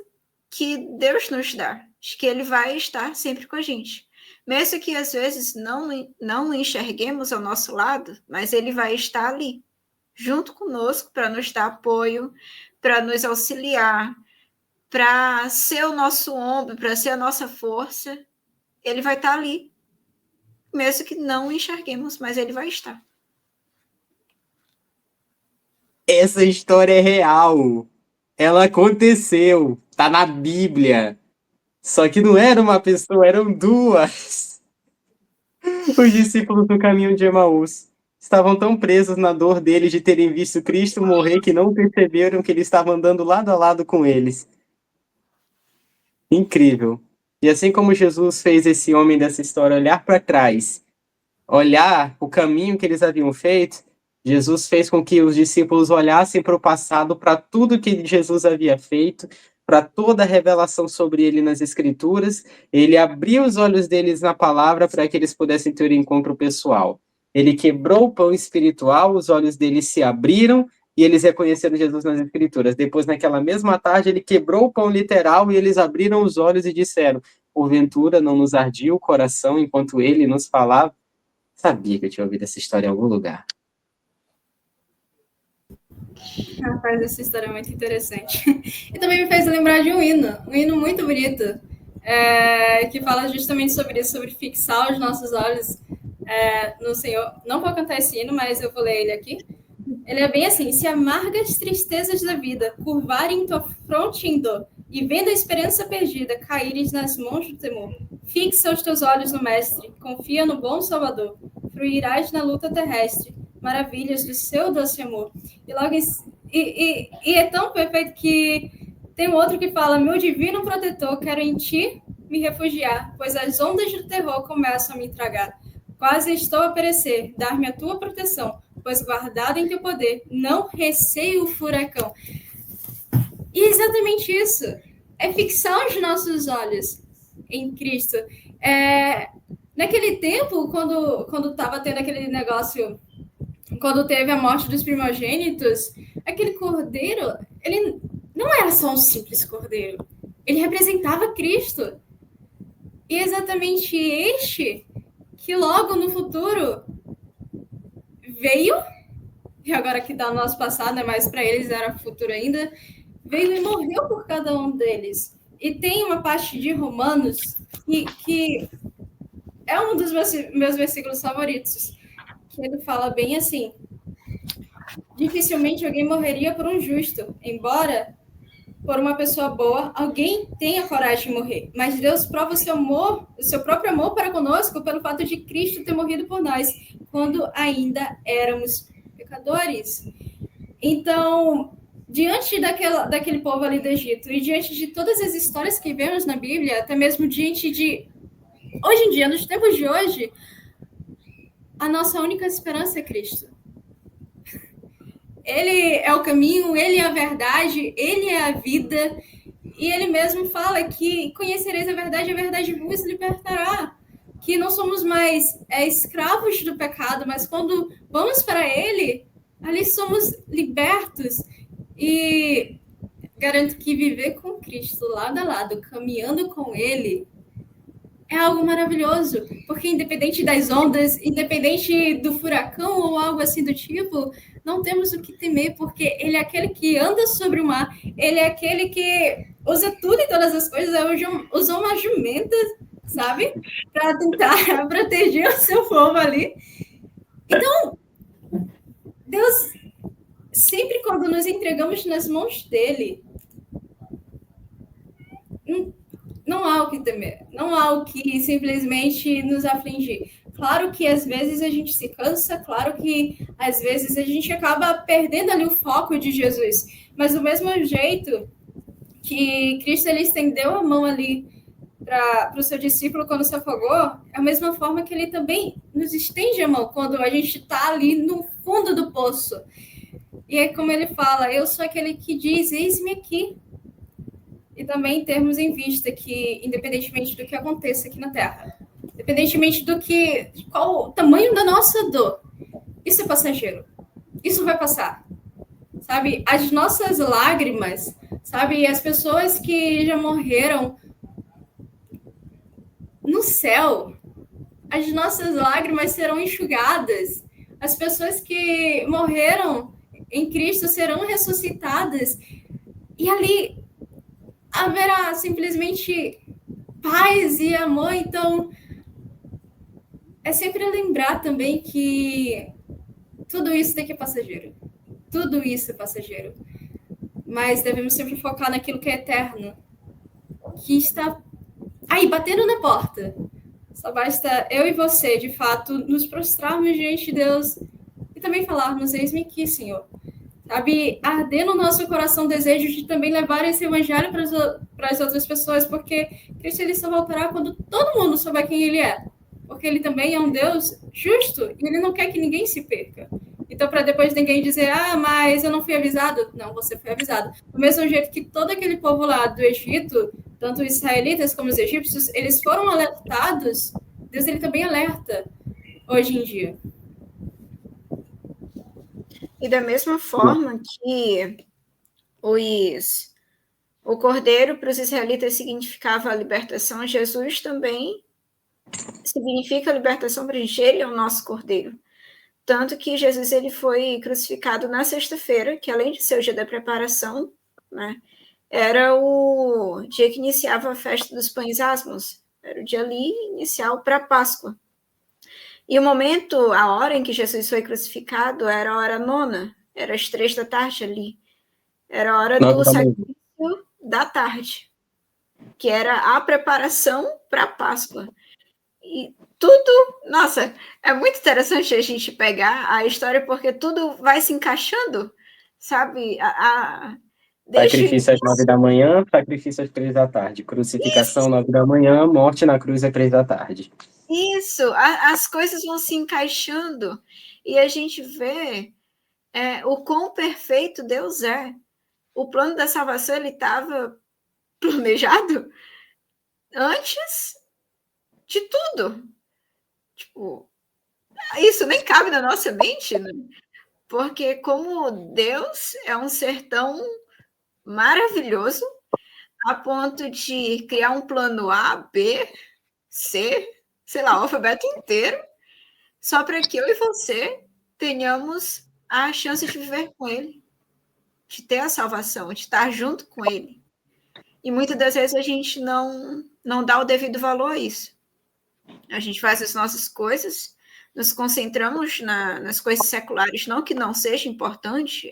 que Deus nos dá, de que Ele vai estar sempre com a gente. Mesmo que às vezes não enxerguemos ao nosso lado, mas Ele vai estar ali, junto conosco, para nos dar apoio, para nos auxiliar, para ser o nosso ombro, para ser a nossa força. Ele vai estar ali, mesmo que não enxerguemos, mas Ele vai estar. Essa história é real. Ela aconteceu. Tá na Bíblia. Só que não era uma pessoa, eram duas. Os discípulos do caminho de Emaús estavam tão presos na dor deles de terem visto Cristo morrer que não perceberam que ele estava andando lado a lado com eles. Incrível. E assim como Jesus fez esse homem dessa história olhar para trás, olhar o caminho que eles haviam feito, Jesus fez com que os discípulos olhassem para o passado, para tudo que Jesus havia feito, para toda a revelação sobre ele nas Escrituras. Ele abriu os olhos deles na palavra para que eles pudessem ter um encontro pessoal. Ele quebrou o pão espiritual, os olhos deles se abriram e eles reconheceram Jesus nas Escrituras. Depois, naquela mesma tarde, ele quebrou o pão literal e eles abriram os olhos e disseram: porventura não nos ardia o coração enquanto ele nos falava? Sabia que eu tinha ouvido essa história em algum lugar. Rapaz, essa história é muito interessante. E também me fez lembrar de um hino muito bonito, que fala justamente sobre isso, sobre fixar os nossos olhos no Senhor. Não vou cantar esse hino, mas eu vou ler ele aqui. Ele é bem assim: se amargas tristezas da vida curvarem tua fronte em dor, e vendo a esperança perdida caíres nas mãos do temor, fixa os teus olhos no Mestre, confia no bom Salvador, fruirás na luta terrestre, maravilhas do seu doce amor. E logo e é tão perfeito que tem um outro que fala: meu divino protetor, quero em ti me refugiar, pois as ondas do terror começam a me tragar. Quase estou a perecer, dar-me a tua proteção, pois guardado em teu poder, não receio o furacão. E é exatamente isso, é fixar os nossos olhos em Cristo. Naquele tempo, quando estava tendo aquele negócio, quando teve a morte dos primogênitos, aquele cordeiro, ele não era só um simples cordeiro, ele representava Cristo. E é exatamente este que logo no futuro veio, e agora que está no nosso passado, né, mas para eles era futuro ainda, veio e morreu por cada um deles. E tem uma parte de Romanos que é um dos meus versículos favoritos, que ele fala bem assim: dificilmente alguém morreria por um justo, embora por uma pessoa boa alguém tenha coragem de morrer. Mas Deus prova o seu amor, o seu próprio amor para conosco pelo fato de Cristo ter morrido por nós, quando ainda éramos pecadores. Então, diante daquele povo ali do Egito e diante de todas as histórias que vemos na Bíblia, até mesmo diante de hoje em dia, nos tempos de hoje, a nossa única esperança é Cristo. Ele é o caminho, ele é a verdade, ele é a vida. E ele mesmo fala que conhecereis a verdade vos libertará. Que não somos mais escravos do pecado, mas quando vamos para ele, ali somos libertos. E garanto que viver com Cristo lado a lado, caminhando com ele, é algo maravilhoso, porque independente das ondas, independente do furacão ou algo assim do tipo, não temos o que temer, porque ele é aquele que anda sobre o mar, ele é aquele que usa tudo e todas as coisas, usou uma jumenta, sabe? Para tentar proteger o seu povo ali. Então, Deus, sempre quando nos entregamos nas mãos dele, não há o que temer, não há o que simplesmente nos afligir. Claro que às vezes a gente se cansa, claro que às vezes a gente acaba perdendo ali o foco de Jesus, mas do mesmo jeito que Cristo ele estendeu a mão ali para o seu discípulo quando se afogou, é a mesma forma que ele também nos estende a mão quando a gente está ali no fundo do poço. E é como ele fala: eu sou aquele que diz, eis-me aqui. E também termos em vista que, independentemente do que aconteça aqui na Terra, independentemente de qual o tamanho da nossa dor, isso é passageiro. Isso vai passar. Sabe? As nossas lágrimas, sabe? As pessoas que já morreram no céu, as nossas lágrimas serão enxugadas. As pessoas que morreram em Cristo serão ressuscitadas. E ali haverá simplesmente paz e amor. Então, é sempre lembrar também que tudo isso daqui é passageiro. Tudo isso é passageiro. Mas devemos sempre focar naquilo que é eterno, que está aí, batendo na porta. Só basta eu e você, de fato, nos prostrarmos diante de Deus e também falarmos: eis-me aqui, Senhor. Sabe, arder no nosso coração o desejo de também levar esse evangelho para as outras pessoas, porque Cristo ele só voltará quando todo mundo souber quem ele é, porque ele também é um Deus justo e ele não quer que ninguém se perca. Então, para depois ninguém dizer: ah, mas eu não fui avisado. Não, você foi avisado. Do mesmo jeito que todo aquele povo lá do Egito, tanto os israelitas como os egípcios, eles foram alertados, Deus ele também alerta hoje em dia. E da mesma forma que o cordeiro para os israelitas significava a libertação, Jesus também significa a libertação para a gente. Ele é o nosso cordeiro. Tanto que Jesus ele foi crucificado na sexta-feira, que além de ser o dia da preparação, né, era o dia que iniciava a festa dos pães asmos. Era o dia ali inicial para a Páscoa. E o momento, a hora em que Jesus foi crucificado era a hora nona, era às 3 da tarde ali. Era a hora do 9 da manhã. sacrifício da tarde, que era a preparação para a Páscoa. E tudo, nossa, é muito interessante a gente pegar a história, porque tudo vai se encaixando, sabe? Desde Sacrifício às 9 da manhã, sacrifício às 3 da tarde. Crucificação, 9 da manhã, morte na cruz às 3 da tarde. isso, as coisas vão se encaixando e a gente vê o quão perfeito Deus é. O plano da salvação ele estava planejado antes de tudo. Tipo, isso nem cabe na nossa mente, né? Porque como Deus é um ser tão maravilhoso a ponto de criar um plano A, B, C, sei lá, o alfabeto inteiro, só para que eu e você tenhamos a chance de viver com ele, de ter a salvação, de estar junto com ele. E muitas das vezes a gente não dá o devido valor a isso. A gente faz as nossas coisas, nos concentramos nas coisas seculares, não que não seja importante,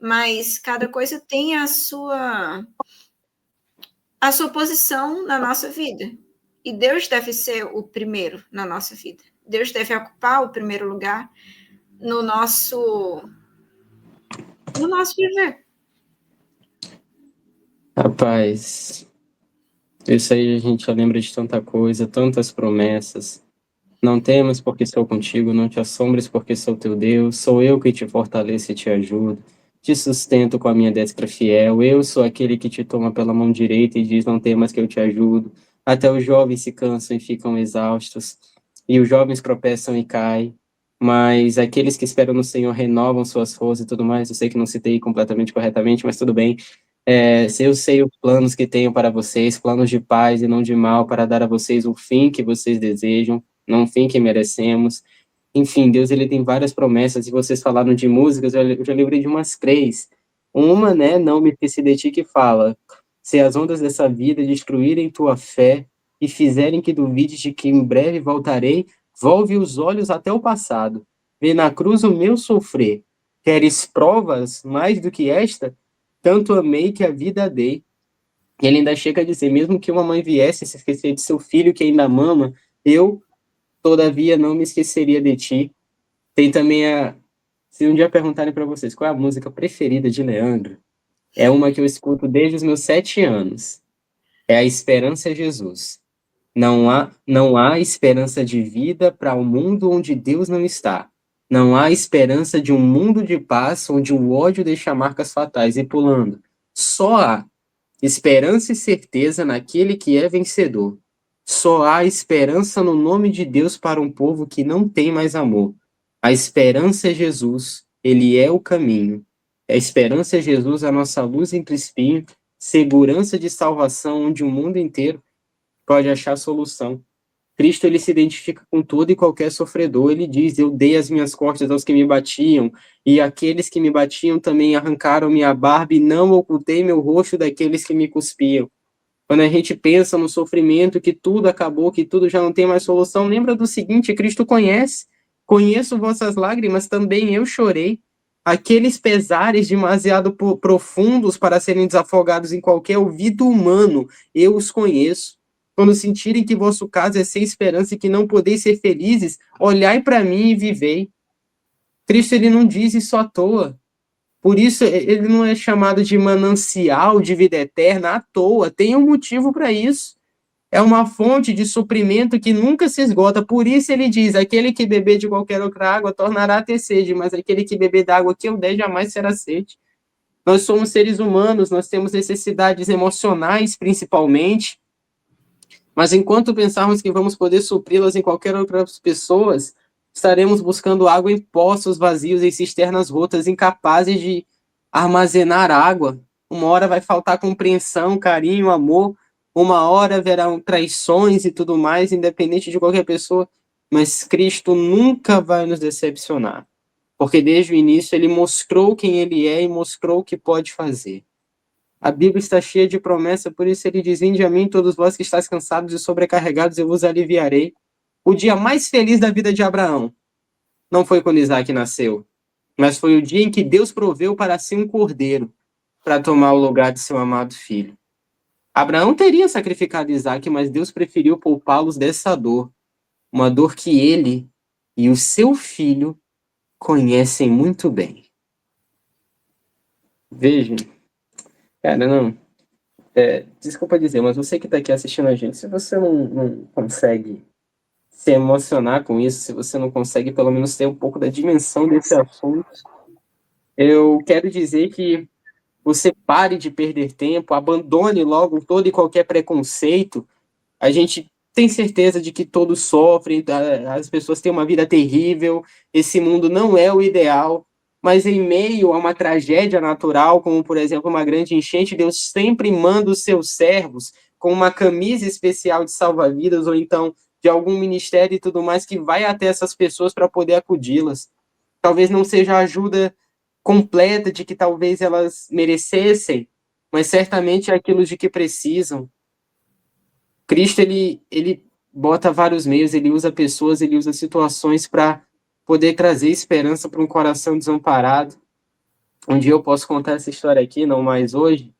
mas cada coisa tem a sua posição na nossa vida. E Deus deve ser o primeiro na nossa vida. Deus deve ocupar o primeiro lugar no nosso viver. Rapaz, isso aí a gente já lembra de tanta coisa, tantas promessas. Não temas porque sou contigo, não te assombres porque sou teu Deus, sou eu que te fortaleço e te ajudo, te sustento com a minha destra fiel, eu sou aquele que te toma pela mão direita e diz, não temas que eu te ajudo. Até os jovens se cansam e ficam exaustos, e os jovens tropeçam e caem, mas aqueles que esperam no Senhor renovam suas forças e tudo mais. Eu sei que não citei completamente corretamente, mas tudo bem. Se eu sei os planos que tenho para vocês, planos de paz e não de mal, para dar a vocês o fim que vocês desejam, não o fim que merecemos. Enfim, Deus ele tem várias promessas, e vocês falaram de músicas, eu já lembrei de umas 3. Uma, né, Não Me Esqueci de Ti, que fala, se as ondas dessa vida destruírem tua fé e fizerem que duvides de que em breve voltarei, volve os olhos até o passado, vê na cruz o meu sofrer, queres provas mais do que esta? Tanto amei que a vida dei. E ele ainda chega a dizer, mesmo que uma mãe viesse se esquecer de seu filho que ainda mama, eu todavia não me esqueceria de ti. Tem também se um dia perguntarem para vocês qual é a música preferida de Leandro, é uma que eu escuto desde os meus 7 anos. É A Esperança é Jesus. Não há esperança de vida para um mundo onde Deus não está. Não há esperança de um mundo de paz onde o ódio deixa marcas fatais. E pulando, só há esperança e certeza naquele que é vencedor. Só há esperança no nome de Deus para um povo que não tem mais amor. A esperança é Jesus, ele é o caminho. A esperança é Jesus, a nossa luz entre espinhos, segurança de salvação onde o mundo inteiro pode achar solução. Cristo ele se identifica com todo e qualquer sofredor. Ele diz, eu dei as minhas costas aos que me batiam, e aqueles que me batiam também arrancaram minha barba, e não ocultei meu rosto daqueles que me cuspiam. Quando a gente pensa no sofrimento, que tudo acabou, que tudo já não tem mais solução, lembra do seguinte, Cristo conheço vossas lágrimas, também eu chorei. Aqueles pesares demasiado profundos para serem desafogados em qualquer ouvido humano, eu os conheço. Quando sentirem que vosso caso é sem esperança e que não podeis ser felizes, olhai para mim e vivei. Cristo ele não diz isso à toa. Por isso ele não é chamado de manancial de vida eterna à toa. Tem um motivo para isso. É uma fonte de suprimento que nunca se esgota. Por isso ele diz, aquele que beber de qualquer outra água tornará a ter sede, mas aquele que beber da água que eu der jamais será sede. Nós somos seres humanos, nós temos necessidades emocionais principalmente, mas enquanto pensarmos que vamos poder supri-las em qualquer outras pessoas, estaremos buscando água em poços vazios, em cisternas rotas, incapazes de armazenar água. Uma hora vai faltar compreensão, carinho, amor. Uma hora haverão traições e tudo mais, independente de qualquer pessoa. mas Cristo nunca vai nos decepcionar, porque desde o início ele mostrou quem ele é e mostrou o que pode fazer. A Bíblia está cheia de promessa, por isso ele diz: vinde a mim, todos vós que estáis cansados e sobrecarregados, eu vos aliviarei. O dia mais feliz da vida de Abraão não foi quando Isaac nasceu, mas foi o dia em que Deus proveu para si um cordeiro para tomar o lugar de seu amado filho. Abraão teria sacrificado Isaac, mas Deus preferiu poupá-los dessa dor, uma dor que ele e o seu filho conhecem muito bem. Veja, cara, não. Desculpa dizer, mas você que está aqui assistindo a gente, se você não consegue se emocionar com isso, se você não consegue pelo menos ter um pouco da dimensão desse assunto, eu quero dizer que você pare de perder tempo, abandone logo todo e qualquer preconceito. A gente tem certeza de que todos sofrem, as pessoas têm uma vida terrível, esse mundo não é o ideal, mas em meio a uma tragédia natural, como por exemplo uma grande enchente, Deus sempre manda os seus servos com uma camisa especial de salva-vidas, ou então de algum ministério e tudo mais, que vai até essas pessoas para poder acudi-las. Talvez não seja a ajuda completa de que talvez elas merecessem, mas certamente é aquilo de que precisam. Cristo, ele bota vários meios, ele usa pessoas, ele usa situações para poder trazer esperança para um coração desamparado. Um dia eu posso contar essa história aqui, não mais hoje,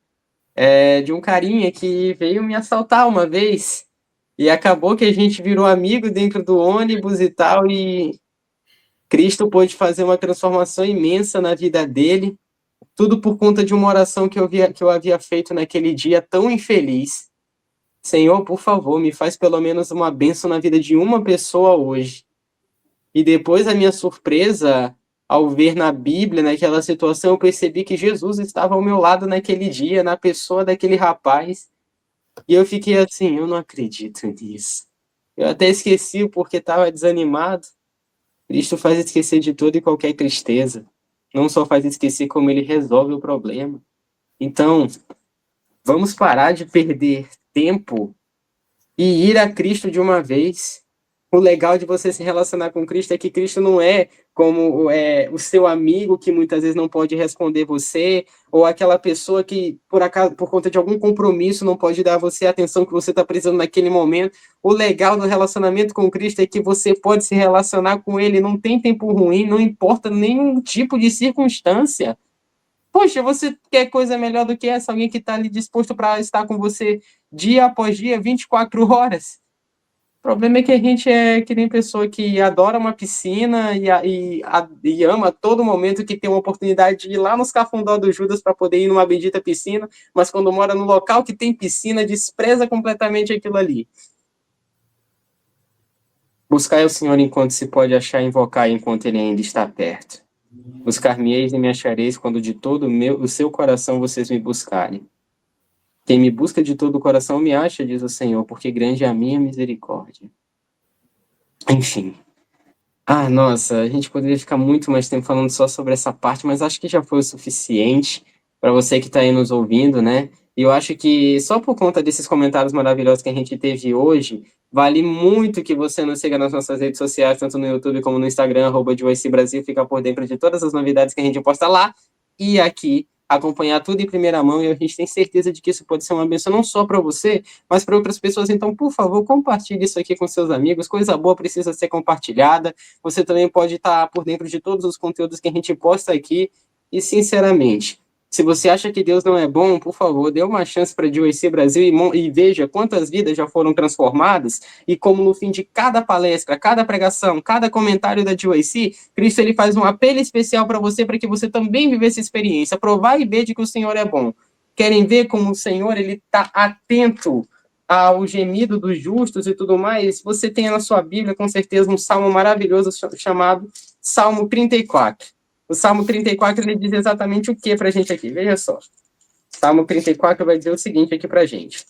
de um carinha que veio me assaltar uma vez, e acabou que a gente virou amigo dentro do ônibus e tal, e Cristo pôde fazer uma transformação imensa na vida dele, tudo por conta de uma oração que eu havia feito naquele dia tão infeliz. Senhor, por favor, me faz pelo menos uma bênção na vida de uma pessoa hoje. E depois a minha surpresa, ao ver na Bíblia, naquela situação, eu percebi que Jesus estava ao meu lado naquele dia, na pessoa daquele rapaz. E eu fiquei assim, eu não acredito nisso. Eu até esqueci porque estava desanimado. Cristo faz esquecer de toda e qualquer tristeza. Não só faz esquecer, como ele resolve o problema. Então, vamos parar de perder tempo e ir a Cristo de uma vez. O legal de você se relacionar com Cristo é que Cristo não é como o seu amigo que muitas vezes não pode responder você, ou aquela pessoa que, por acaso, por conta de algum compromisso, não pode dar a você a atenção que você está precisando naquele momento. O legal do relacionamento com Cristo é que você pode se relacionar com Ele, não tem tempo ruim, não importa nenhum tipo de circunstância. Poxa, você quer coisa melhor do que essa? Alguém que está ali disposto para estar com você dia após dia, 24 horas. O problema é que a gente é que nem pessoa que adora uma piscina e ama a todo momento que tem uma oportunidade de ir lá nos cafundó do Judas para poder ir numa bendita piscina, mas quando mora no local que tem piscina, despreza completamente aquilo ali. Buscai o Senhor enquanto se pode achar, invocar enquanto Ele ainda está perto. Buscar-me-eis e me achareis quando de todo o seu coração vocês me buscarem. Quem me busca de todo o coração me acha, diz o Senhor, porque grande é a minha misericórdia. Enfim. Nossa, a gente poderia ficar muito mais tempo falando só sobre essa parte, mas acho que já foi o suficiente para você que está aí nos ouvindo, né? E eu acho que só por conta desses comentários maravilhosos que a gente teve hoje, vale muito que você nos siga nas nossas redes sociais, tanto no YouTube como no Instagram, @JoyceBrasil, fica por dentro de todas as novidades que a gente posta lá e aqui, acompanhar tudo em primeira mão, e a gente tem certeza de que isso pode ser uma bênção não só para você, mas para outras pessoas. Então, por favor, compartilhe isso aqui com seus amigos, coisa boa precisa ser compartilhada. Você também pode estar por dentro de todos os conteúdos que a gente posta aqui, e sinceramente, se você acha que Deus não é bom, por favor, dê uma chance para Joyce Brasil e veja quantas vidas já foram transformadas, e como no fim de cada palestra, cada pregação, cada comentário da Joyce, Cristo ele faz um apelo especial para você, para que você também viva essa experiência, provar e ver de que o Senhor é bom. Querem ver como o Senhor ele está atento ao gemido dos justos e tudo mais? Você tem na sua Bíblia, com certeza, um salmo maravilhoso chamado Salmo 34. O Salmo 34, ele diz exatamente o que para a gente aqui? Veja só. Salmo 34 vai dizer o seguinte aqui para a gente.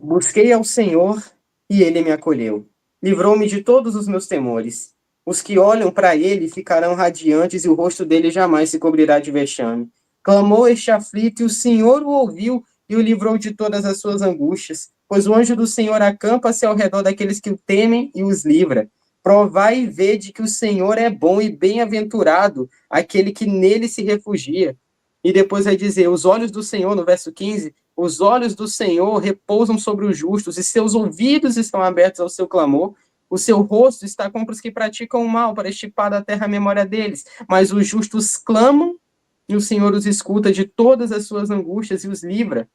Busquei ao Senhor e Ele me acolheu. Livrou-me de todos os meus temores. Os que olham para Ele ficarão radiantes e o rosto dele jamais se cobrirá de vexame. Clamou este aflito e o Senhor o ouviu e o livrou de todas as suas angústias. pois o anjo do Senhor acampa-se ao redor daqueles que o temem e os livra. Provai e vede que o Senhor é bom e bem-aventurado aquele que nele se refugia. E depois vai dizer, os olhos do Senhor, no verso 15, os olhos do Senhor repousam sobre os justos, e seus ouvidos estão abertos ao seu clamor. O seu rosto está contra os que praticam o mal, para estipar da terra a memória deles. Mas os justos clamam, e o Senhor os escuta de todas as suas angústias e os livra.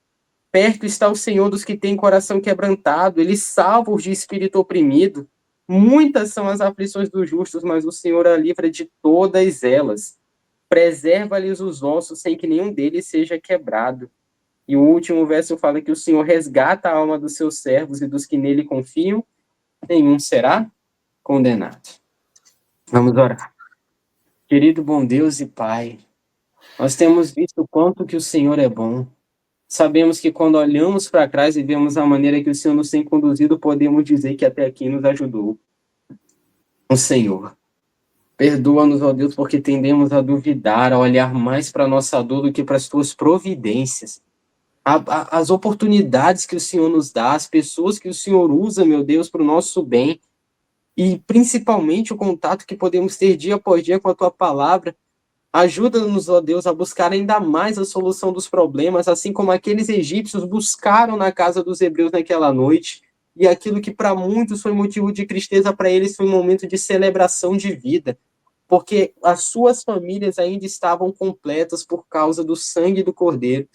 Perto está o Senhor dos que têm coração quebrantado, ele salva os de espírito oprimido. Muitas são as aflições dos justos, mas o Senhor a livra de todas elas. Preserva-lhes os ossos, sem que nenhum deles seja quebrado. E o último verso fala que o Senhor resgata a alma dos seus servos e dos que nele confiam, nenhum será condenado. Vamos orar. Querido bom Deus e Pai, nós temos visto o quanto que o Senhor é bom. Sabemos que quando olhamos para trás e vemos a maneira que o Senhor nos tem conduzido, podemos dizer que até aqui nos ajudou o Senhor. Perdoa-nos, ó Deus, porque tendemos a duvidar, a olhar mais para a nossa dor do que para as tuas providências. As oportunidades que o Senhor nos dá, as pessoas que o Senhor usa, meu Deus, para o nosso bem, e principalmente o contato que podemos ter dia após dia com a tua palavra. Ajuda-nos, ó Deus, a buscar ainda mais a solução dos problemas, assim como aqueles egípcios buscaram na casa dos hebreus naquela noite, e aquilo que para muitos foi motivo de tristeza, para eles foi um momento de celebração de vida, porque as suas famílias ainda estavam completas por causa do sangue do Cordeiro.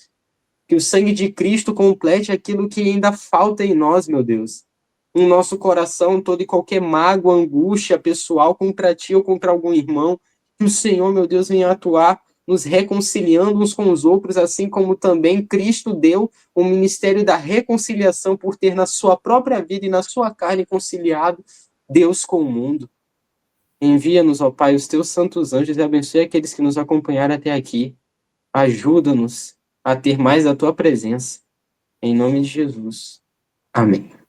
Que o sangue de Cristo complete aquilo que ainda falta em nós, meu Deus. Em nosso coração, toda e qualquer mágoa, angústia pessoal contra ti ou contra algum irmão, que o Senhor, meu Deus, venha atuar nos reconciliando uns com os outros, assim como também Cristo deu o ministério da reconciliação por ter na sua própria vida e na sua carne conciliado Deus com o mundo. Envia-nos, ó Pai, os teus santos anjos e abençoe aqueles que nos acompanharam até aqui. Ajuda-nos a ter mais da tua presença. Em nome de Jesus. Amém.